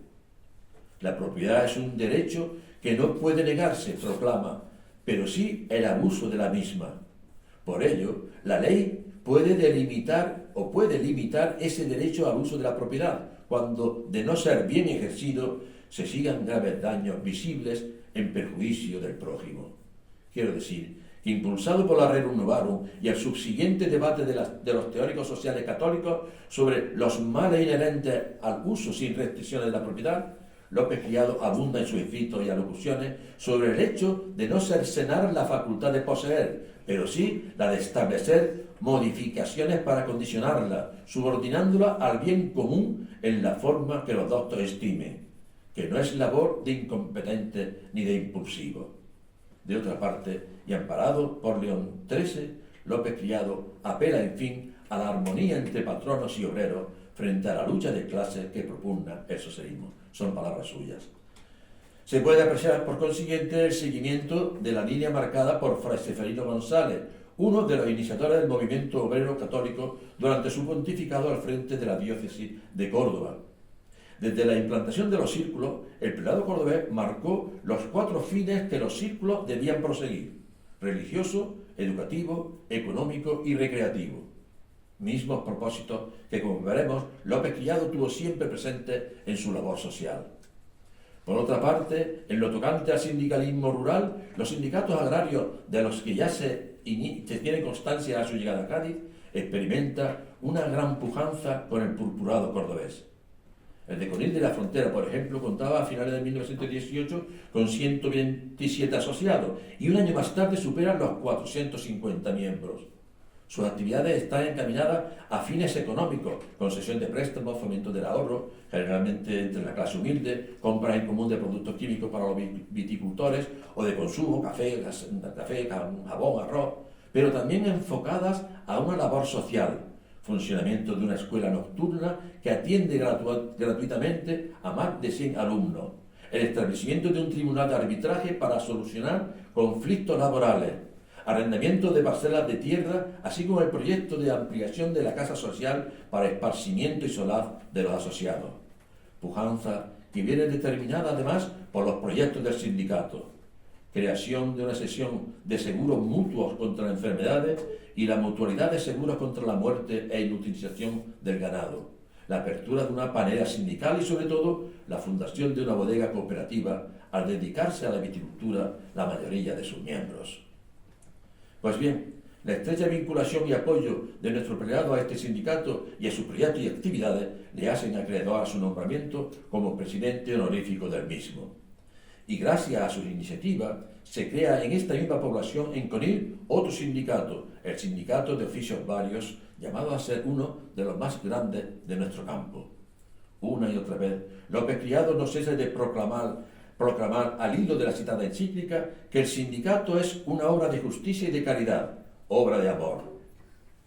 La propiedad es un derecho que no puede negarse, proclama, pero sí el abuso de la misma. Por ello, la ley puede delimitar o puede limitar ese derecho al uso de la propiedad, cuando, de no ser bien ejercido, se sigan graves daños visibles en perjuicio del prójimo. Quiero decir, que impulsado por la Rerum Novarum y el subsiguiente debate de los teóricos sociales católicos sobre los males inherentes al uso sin restricciones de la propiedad, López Criado abunda en sus escritos y alocuciones sobre el hecho de no cercenar la facultad de poseer, pero sí la de establecer modificaciones para condicionarla, subordinándola al bien común en la forma que los doctos estimen, que no es labor de incompetente ni de impulsivo. De otra parte, y amparado por León XIII, López Criado apela, en fin, a la armonía entre patronos y obreros frente a la lucha de clases que propugna el socialismo. Son palabras suyas. Se puede apreciar, por consiguiente, el seguimiento de la línea marcada por Fray Seferino González, uno de los iniciadores del movimiento obrero católico durante su pontificado al frente de la diócesis de Córdoba. Desde la implantación de los círculos, el prelado cordobés marcó los 4 fines que los círculos debían proseguir: religioso, educativo, económico y recreativo. Mismos propósitos que, como veremos, López Criado tuvo siempre presentes en su labor social. Por otra parte, en lo tocante al sindicalismo rural, los sindicatos agrarios de los que ya se tiene constancia a su llegada a Cádiz, experimenta una gran pujanza con el purpurado cordobés. El de Conil de la Frontera, por ejemplo, contaba a finales de 1918 con 127 asociados y un año más tarde superan los 450 miembros. Sus actividades están encaminadas a fines económicos, concesión de préstamos, fomento del ahorro, generalmente entre la clase humilde, compra en común de productos químicos para los viticultores o de consumo, café, jabón, arroz, pero también enfocadas a una labor social, funcionamiento de una escuela nocturna que atiende gratuitamente a más de 100 alumnos, el establecimiento de un tribunal de arbitraje para solucionar conflictos laborales, arrendamiento de parcelas de tierra, así como el proyecto de ampliación de la casa social para esparcimiento y solaz de los asociados. Pujanza que viene determinada además por los proyectos del sindicato. Creación de una sección de seguros mutuos contra enfermedades y la mutualidad de seguros contra la muerte e inutilización del ganado. La apertura de una panera sindical y, sobre todo, la fundación de una bodega cooperativa al dedicarse a la viticultura la mayoría de sus miembros. Pues bien, la estrecha vinculación y apoyo de nuestro prelado a este sindicato y a sus proyectos y actividades le hacen acreedor a su nombramiento como presidente honorífico del mismo. Y gracias a sus iniciativas se crea en esta misma población, en Conil, otro sindicato, el Sindicato de Oficios Varios, llamado a ser uno de los más grandes de nuestro campo. Una y otra vez, López Criado no cesa de proclamar al hilo de la citada encíclica que el sindicato es una obra de justicia y de caridad, obra de amor.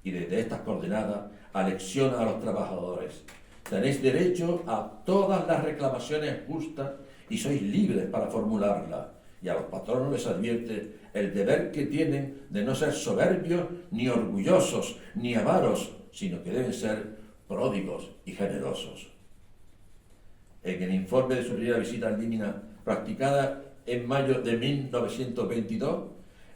Y desde estas coordenadas alecciona a los trabajadores: tenéis derecho a todas las reclamaciones justas y sois libres para formularlas. Y a los patronos les advierte el deber que tienen de no ser soberbios, ni orgullosos, ni avaros, sino que deben ser pródigos y generosos. En el informe de su primera visita al Límina, practicada en mayo de 1922,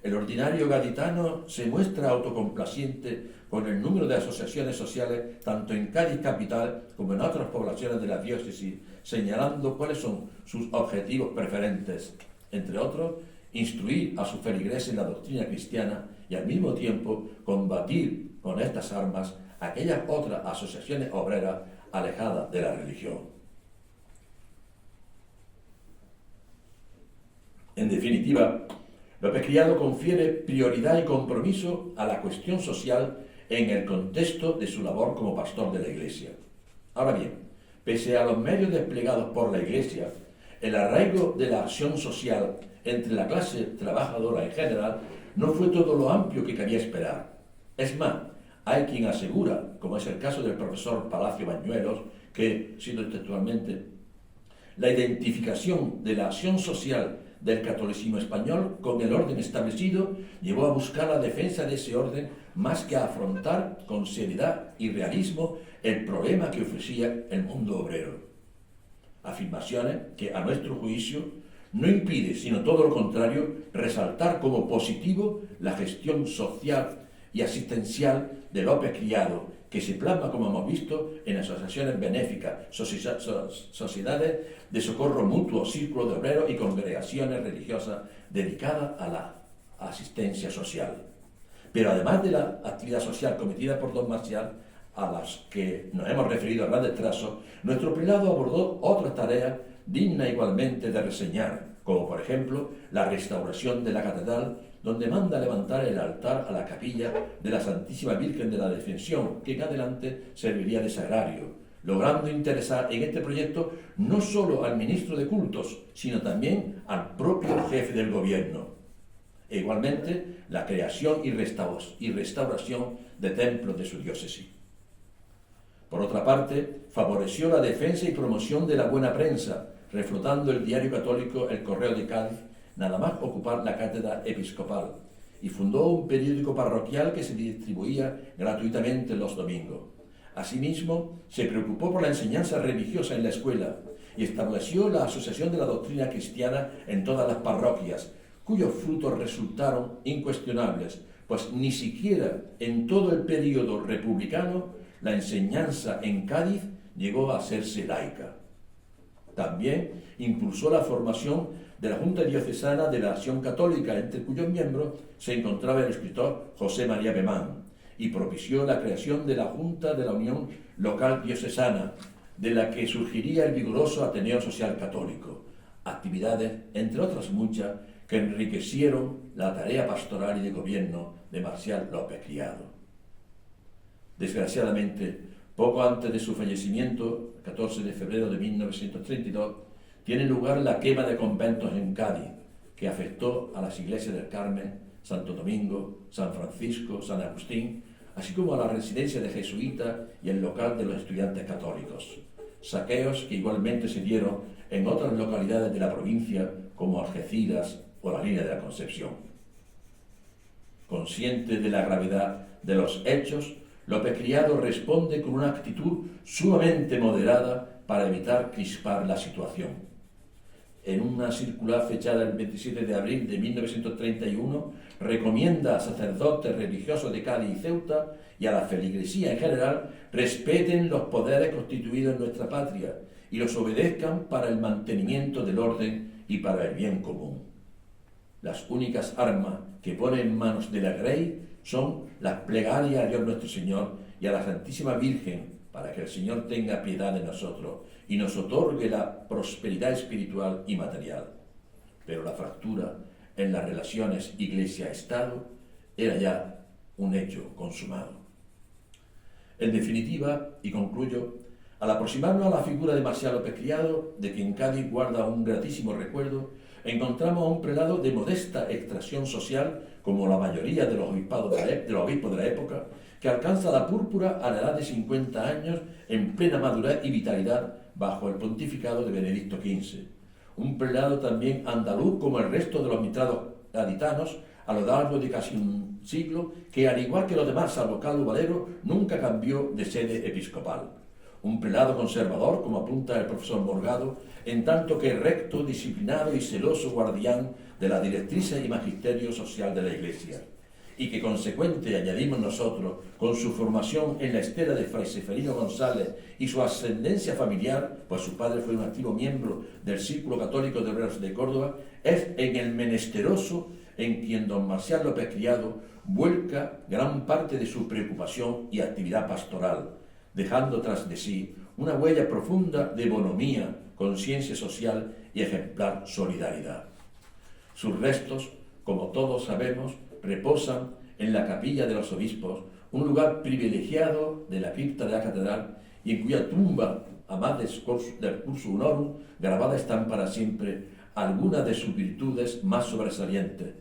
el ordinario gaditano se muestra autocomplaciente con el número de asociaciones sociales tanto en Cádiz capital como en otras poblaciones de la diócesis, señalando cuáles son sus objetivos preferentes, entre otros, instruir a sus feligreses en la doctrina cristiana y al mismo tiempo combatir con estas armas aquellas otras asociaciones obreras alejadas de la religión. En definitiva, López Criado confiere prioridad y compromiso a la cuestión social en el contexto de su labor como pastor de la Iglesia. Ahora bien, pese a los medios desplegados por la Iglesia, el arraigo de la acción social entre la clase trabajadora en general no fue todo lo amplio que cabía esperar. Es más, hay quien asegura, como es el caso del profesor Palacio Bañuelos, que, cito textualmente, la identificación de la acción social del catolicismo español con el orden establecido llevó a buscar la defensa de ese orden más que a afrontar con seriedad y realismo el problema que ofrecía el mundo obrero. Afirmaciones que, a nuestro juicio, no impide, sino todo lo contrario, resaltar como positivo la gestión social y asistencial de López Criado, que se plasma, como hemos visto, en asociaciones benéficas, sociedades de socorro mutuo, círculos de obreros y congregaciones religiosas dedicadas a la asistencia social. Pero además de la actividad social cometida por don Marcial, a las que nos hemos referido a grandes trazos, nuestro prelado abordó otras tareas dignas igualmente de reseñar, como por ejemplo la restauración de la catedral, donde manda levantar el altar a la capilla de la Santísima Virgen de la Defensión, que en adelante serviría de sagrario, logrando interesar en este proyecto no solo al ministro de Cultos, sino también al propio jefe del gobierno. E igualmente, la creación y restauración de templos de su diócesis. Por otra parte, favoreció la defensa y promoción de la buena prensa, reflotando el diario católico El Correo de Cádiz, nada más ocupar la cátedra episcopal, y fundó un periódico parroquial que se distribuía gratuitamente los domingos. Asimismo, se preocupó por la enseñanza religiosa en la escuela y estableció la Asociación de la Doctrina Cristiana en todas las parroquias, cuyos frutos resultaron incuestionables, pues ni siquiera en todo el período republicano la enseñanza en Cádiz llegó a hacerse laica. También impulsó la formación de la Junta Diocesana de la Acción Católica, entre cuyos miembros se encontraba el escritor José María Bemán, y propició la creación de la Junta de la Unión Local Diocesana, de la que surgiría el vigoroso Ateneo Social Católico, actividades, entre otras muchas, que enriquecieron la tarea pastoral y de gobierno de Marcial López Criado. Desgraciadamente, poco antes de su fallecimiento, el 14 de febrero de 1932, tiene lugar la quema de conventos en Cádiz, que afectó a las iglesias del Carmen, Santo Domingo, San Francisco, San Agustín, así como a la residencia de jesuitas y el local de los estudiantes católicos. Saqueos que igualmente se dieron en otras localidades de la provincia, como Algeciras o la Línea de la Concepción. Consciente de la gravedad de los hechos, López Criado responde con una actitud sumamente moderada para evitar crispar la situación. En una circular fechada el 27 de abril de 1931, recomienda a sacerdotes religiosos de Cádiz y Ceuta y a la feligresía en general respeten los poderes constituidos en nuestra patria y los obedezcan para el mantenimiento del orden y para el bien común. Las únicas armas que pone en manos de la Grey son las plegarias a Dios nuestro Señor y a la Santísima Virgen, para que el Señor tenga piedad de nosotros y nos otorgue la prosperidad espiritual y material. Pero la fractura en las relaciones Iglesia-Estado era ya un hecho consumado. En definitiva, y concluyo, al aproximarnos a la figura de Marcial López Criado, de quien Cádiz guarda un gratísimo recuerdo, encontramos a un prelado de modesta extracción social, como la mayoría de los obispos de la época, que alcanza la púrpura a la edad de 50 años en plena madurez y vitalidad bajo el pontificado de Benedicto XV. Un prelado también andaluz como el resto de los mitrados gaditanos a lo largo de casi un siglo, que al igual que los demás, salvo Carlos Valero, nunca cambió de sede episcopal. Un prelado conservador, como apunta el profesor Morgado, en tanto que recto, disciplinado y celoso guardián de la directriz y magisterio social de la Iglesia, y que consecuente, añadimos nosotros, con su formación en la estela de Fray Seferino González y su ascendencia familiar, pues su padre fue un activo miembro del Círculo Católico de Obreros de Córdoba, es en el menesteroso en quien don Marcial López Criado vuelca gran parte de su preocupación y actividad pastoral, dejando tras de sí una huella profunda de bonomía, conciencia social y ejemplar solidaridad. Sus restos, como todos sabemos, reposan en la capilla de los obispos, un lugar privilegiado de la cripta de la catedral y en cuya tumba, a más del curso honorum, grabadas están para siempre algunas de sus virtudes más sobresalientes,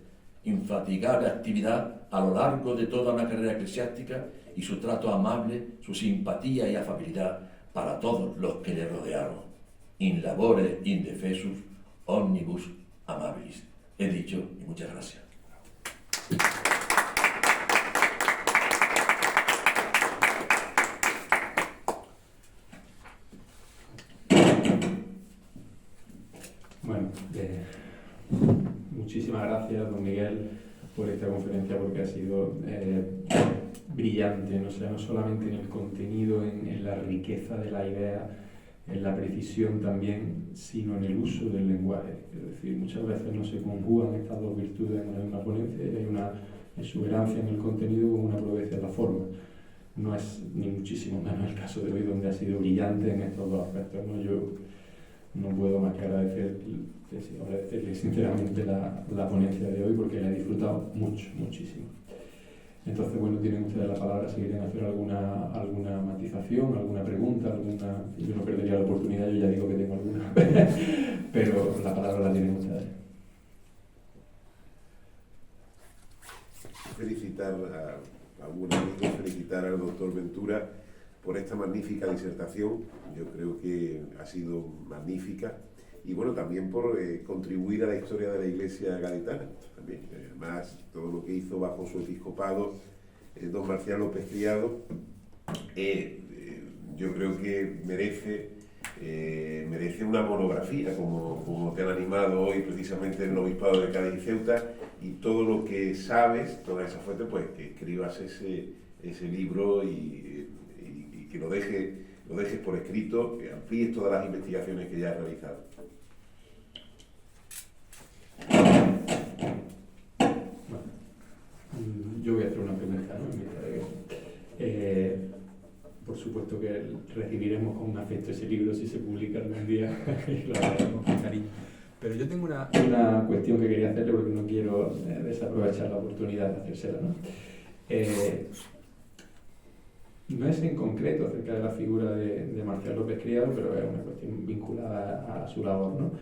infatigable actividad a lo largo de toda una carrera eclesiástica y su trato amable, su simpatía y afabilidad para todos los que le rodearon. In labore indefesus omnibus amabilis. He dicho y muchas gracias. Bueno, muchísimas gracias, don Miguel, por esta conferencia, porque ha sido brillante, no solamente en el contenido, en la riqueza de la idea, en la precisión también, sino en el uso del lenguaje. Es decir, muchas veces no se conjugan estas dos virtudes en una ponencia y hay una exuberancia en el contenido con una prudencia en la forma. No es ni muchísimo menos el caso de hoy, donde ha sido brillante en estos dos aspectos, ¿no? Yo no puedo más que agradecerle sinceramente la ponencia de hoy, porque la he disfrutado muchísimo. Entonces, bueno, tienen ustedes la palabra si quieren hacer alguna matización, alguna pregunta, yo no perdería la oportunidad, yo ya digo que tengo alguna, pero la palabra la tienen ustedes. felicitar a algún amigo, felicitar al doctor Ventura por esta magnífica disertación. Yo creo que ha sido magnífica. Y bueno, también por contribuir a la historia de la Iglesia gaditana. También, además, todo lo que hizo bajo su episcopado don Marcial López Criado, yo creo que merece una monografía, como te han animado hoy precisamente en el Obispado de Cádiz y Ceuta, y todo lo que sabes, toda esa fuente, pues que escribas ese libro y que lo dejes por escrito, que amplíes todas las investigaciones que ya has realizado. Yo voy a hacer una pregunta, ¿no? Por supuesto que recibiremos con afecto ese libro si se publica algún día y lo haremos con cariño. Pero yo tengo una cuestión que quería hacerle porque no quiero desaprovechar la oportunidad de hacérsela, ¿no? No es en concreto acerca de la figura de Marcial López Criado, pero es una cuestión vinculada a su labor, ¿no?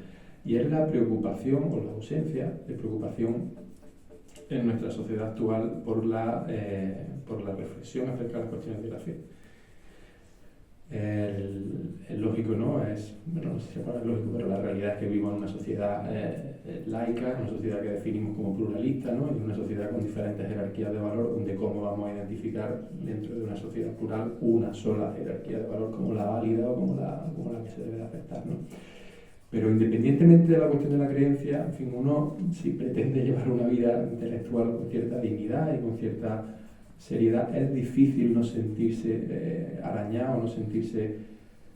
Y es la preocupación o la ausencia de preocupación en nuestra sociedad actual por la reflexión acerca de las cuestiones de la fe. El lógico, ¿no? Bueno, no sé si se llama lógico, pero la realidad es que vivimos en una sociedad laica, una sociedad que definimos como pluralista, ¿no? Y una sociedad con diferentes jerarquías de valor, donde cómo vamos a identificar dentro de una sociedad plural una sola jerarquía de valor como la válida o como la que se debe aceptar, ¿no? Pero independientemente de la cuestión de la creencia, en fin, uno si pretende llevar una vida intelectual con cierta dignidad y con cierta seriedad, es difícil no sentirse arañado, no sentirse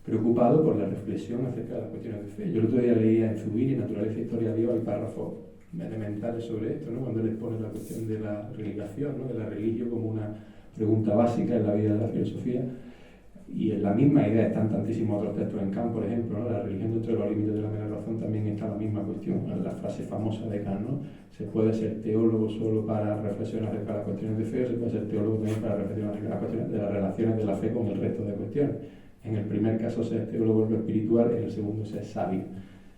preocupado por la reflexión acerca de las cuestiones de fe. Yo el otro día leía en Zubiri, Naturaleza e Historia de Dios, hay párrafos elementales sobre esto, ¿no? Cuando él expone la cuestión de la religión, ¿no? De la religión como una pregunta básica en la vida de la filosofía. Y en la misma idea están tantísimos otros textos en Kant, por ejemplo, ¿no? La religión dentro de los límites de la mera razón también está la misma cuestión, la frase famosa de Kant, ¿no? Se puede ser teólogo solo para reflexionar acerca de las cuestiones de fe, o se puede ser teólogo también para reflexionar acerca de las cuestiones de las relaciones de la fe con el resto de cuestiones. En el primer caso ser teólogo en lo espiritual, en el segundo ser sabio.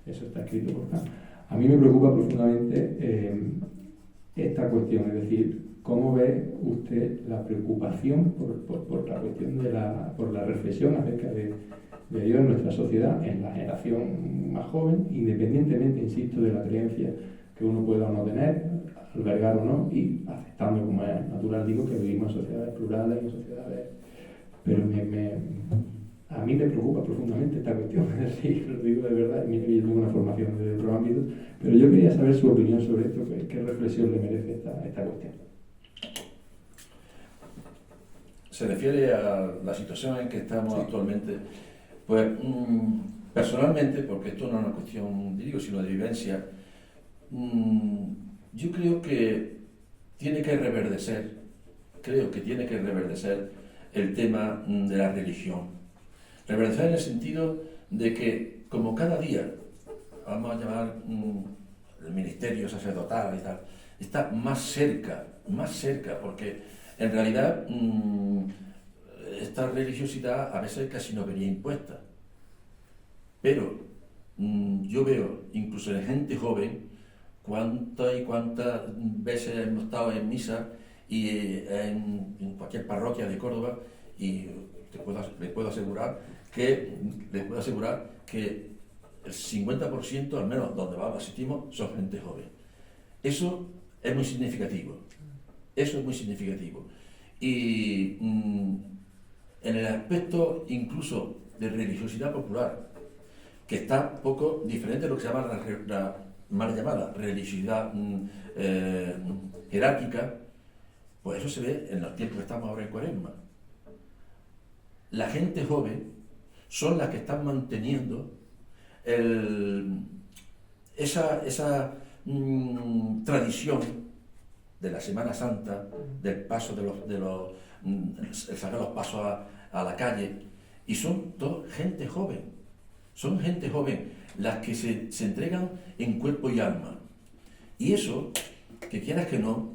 Eso está escrito por Kant. A mí me preocupa profundamente esta cuestión, es decir, ¿cómo ve usted la preocupación por la cuestión por la reflexión acerca de Dios en nuestra sociedad, en la generación más joven, independientemente, insisto, de la creencia que uno pueda o no tener, albergar o no, y aceptando como es natural, digo, que vivimos en sociedades plurales, en sociedades... Pero a mí me preocupa profundamente esta cuestión, es decir, lo digo de verdad, y mira que yo tengo una formación de otro ámbito, pero yo quería saber su opinión sobre esto, qué reflexión le merece esta cuestión. Se refiere a la situación en que estamos actualmente, pues personalmente, porque esto no es una cuestión, digo, sino de vivencia, yo creo que tiene que reverdecer el tema de la religión. Reverdecer en el sentido de que, como cada día, vamos a llamar el ministerio sacerdotal y tal, está más cerca, porque en realidad, esta religiosidad a veces casi no venía impuesta. Pero yo veo, incluso en gente joven, cuántas veces hemos estado en misa y en cualquier parroquia de Córdoba, y les puedo asegurar que el 50%, al menos donde vamos, asistimos, son gente joven. Eso es muy significativo. Y en el aspecto incluso de religiosidad popular, que está un poco diferente de lo que se llama la mal llamada religiosidad jerárquica, pues eso se ve en los tiempos que estamos ahora en Cuaresma. La gente joven son las que están manteniendo esa tradición de la Semana Santa, del paso el sacar los pasos a la calle, y son gente joven las que se entregan en cuerpo y alma. Y eso, que quieras que no,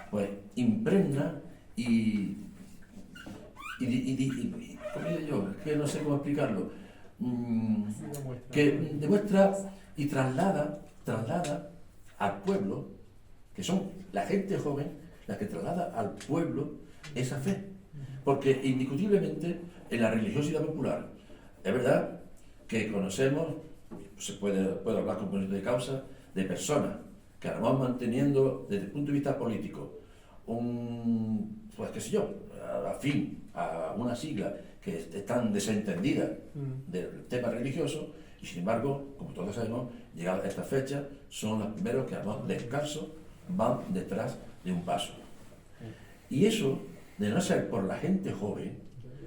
pues impregna y ¿cómo digo yo? Es que no sé cómo explicarlo, que demuestra y traslada al pueblo, que son la gente joven, la que traslada al pueblo esa fe. Porque indiscutiblemente en la religiosidad popular, es verdad que conocemos, se puede hablar con conocimiento de causa, de personas que además manteniendo desde el punto de vista político pues qué sé yo, afín a una sigla que están desentendidas del tema religioso, y sin embargo, como todos sabemos, llegadas a esta fecha, son los primeros que además descalzos van detrás de un paso. Y eso, de no ser por la gente joven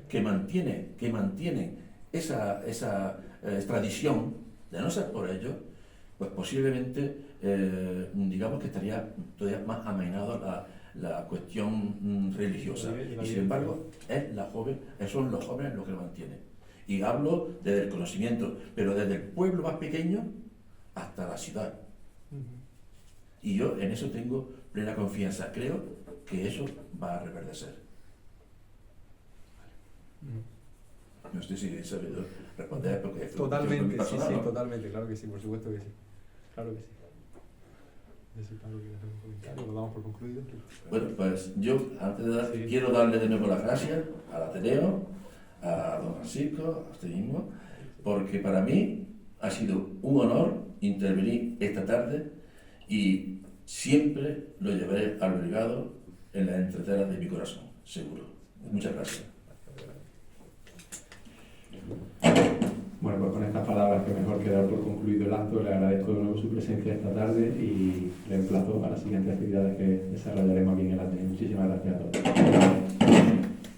que mantiene esa tradición, de no ser por ello, pues posiblemente digamos que estaría todavía más amainado la cuestión religiosa. Y sin embargo, son los jóvenes los que lo mantienen. Y hablo desde el conocimiento, pero desde el pueblo más pequeño hasta la ciudad. Y yo en eso tengo plena confianza. Creo que eso va a reverdecer. No sé si he sabido responder porque totalmente, personal, sí, ¿no? totalmente, claro que sí, por supuesto que sí. Claro que sí. Sí, claro que hacer un comentario, lo damos por concluido. Bueno, pues yo antes de Sí. quiero darle de nuevo las gracias al Ateneo, a don Francisco, a usted mismo, porque para mí ha sido un honor intervenir esta tarde y siempre lo llevaré al obligado en las entreteras de mi corazón, seguro. Muchas gracias. Bueno, pues con estas palabras que mejor que dar por concluido el acto, le agradezco de nuevo su presencia esta tarde y le emplazo a las siguientes actividades que desarrollaremos aquí en el Ateneo. Muchísimas gracias a todos.